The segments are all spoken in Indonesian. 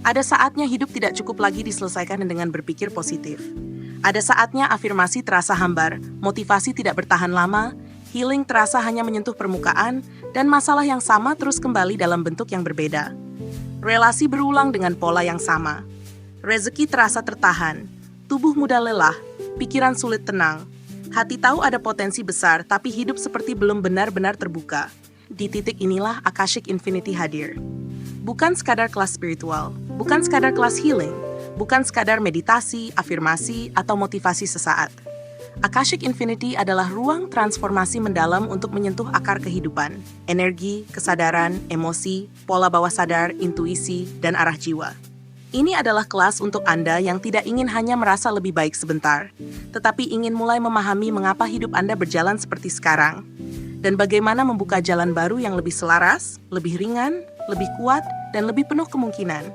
Ada saatnya hidup tidak cukup lagi diselesaikan dengan berpikir positif. Ada saatnya afirmasi terasa hambar, motivasi tidak bertahan lama, healing terasa hanya menyentuh permukaan, dan masalah yang sama terus kembali dalam bentuk yang berbeda. Relasi berulang dengan pola yang sama. Rezeki terasa tertahan, tubuh mudah lelah, pikiran sulit tenang. Hati tahu ada potensi besar, tapi hidup seperti belum benar-benar terbuka. Di titik inilah Akashic Infinity hadir. Bukan sekadar kelas spiritual, bukan sekadar kelas healing, bukan sekadar meditasi, afirmasi, atau motivasi sesaat. Akashic Infinity adalah ruang transformasi mendalam untuk menyentuh akar kehidupan, energi, kesadaran, emosi, pola bawah sadar, intuisi, dan arah jiwa. Ini adalah kelas untuk Anda yang tidak ingin hanya merasa lebih baik sebentar, tetapi ingin mulai memahami mengapa hidup Anda berjalan seperti sekarang, dan bagaimana membuka jalan baru yang lebih selaras, lebih ringan, lebih kuat, dan lebih penuh kemungkinan.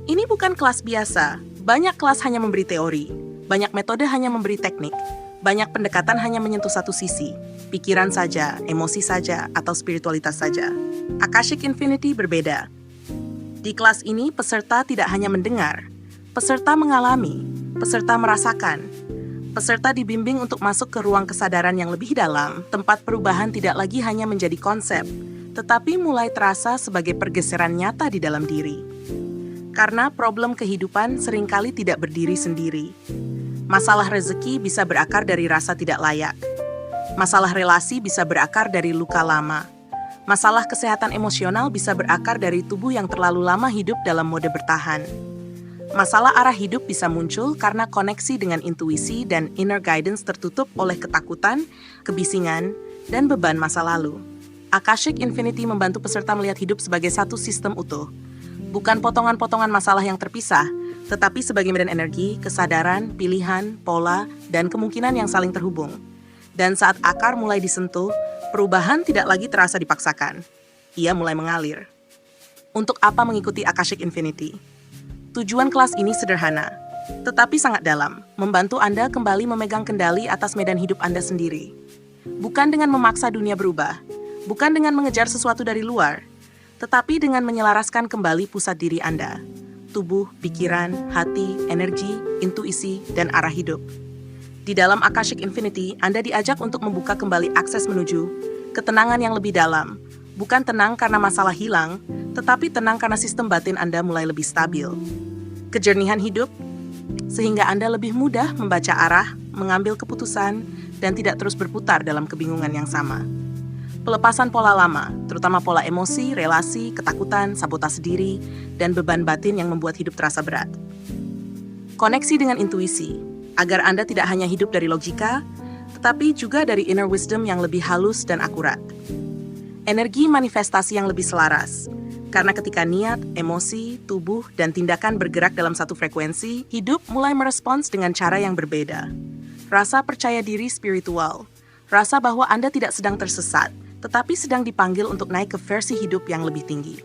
Ini bukan kelas biasa. Banyak kelas hanya memberi teori. Banyak metode hanya memberi teknik. Banyak pendekatan hanya menyentuh satu sisi. Pikiran saja, emosi saja, atau spiritualitas saja. Akashic Infinity berbeda. Di kelas ini, peserta tidak hanya mendengar. Peserta mengalami. Peserta merasakan. Peserta dibimbing untuk masuk ke ruang kesadaran yang lebih dalam, tempat perubahan tidak lagi hanya menjadi konsep, tetapi mulai terasa sebagai pergeseran nyata di dalam diri. Karena problem kehidupan seringkali tidak berdiri sendiri. Masalah rezeki bisa berakar dari rasa tidak layak. Masalah relasi bisa berakar dari luka lama. Masalah kesehatan emosional bisa berakar dari tubuh yang terlalu lama hidup dalam mode bertahan. Masalah arah hidup bisa muncul karena koneksi dengan intuisi dan inner guidance tertutup oleh ketakutan, kebisingan, dan beban masa lalu. Akashic Infinity membantu peserta melihat hidup sebagai satu sistem utuh. Bukan potongan-potongan masalah yang terpisah, tetapi sebagai medan energi, kesadaran, pilihan, pola, dan kemungkinan yang saling terhubung. Dan saat akar mulai disentuh, perubahan tidak lagi terasa dipaksakan. Ia mulai mengalir. Untuk apa mengikuti Akashic Infinity? Tujuan kelas ini sederhana, tetapi sangat dalam, membantu Anda kembali memegang kendali atas medan hidup Anda sendiri. Bukan dengan memaksa dunia berubah, bukan dengan mengejar sesuatu dari luar, tetapi dengan menyelaraskan kembali pusat diri Anda, tubuh, pikiran, hati, energi, intuisi, dan arah hidup. Di dalam Akashic Infinity, Anda diajak untuk membuka kembali akses menuju ketenangan yang lebih dalam, bukan tenang karena masalah hilang, tetapi tenang karena sistem batin Anda mulai lebih stabil. Kejernihan hidup, sehingga Anda lebih mudah membaca arah, mengambil keputusan, dan tidak terus berputar dalam kebingungan yang sama. Pelepasan pola lama, terutama pola emosi, relasi, ketakutan, sabotase diri, dan beban batin yang membuat hidup terasa berat. Koneksi dengan intuisi, agar Anda tidak hanya hidup dari logika, tetapi juga dari inner wisdom yang lebih halus dan akurat. Energi manifestasi yang lebih selaras, karena ketika niat, emosi, tubuh, dan tindakan bergerak dalam satu frekuensi, hidup mulai merespons dengan cara yang berbeda. Rasa percaya diri spiritual, rasa bahwa Anda tidak sedang tersesat, tetapi sedang dipanggil untuk naik ke versi hidup yang lebih tinggi.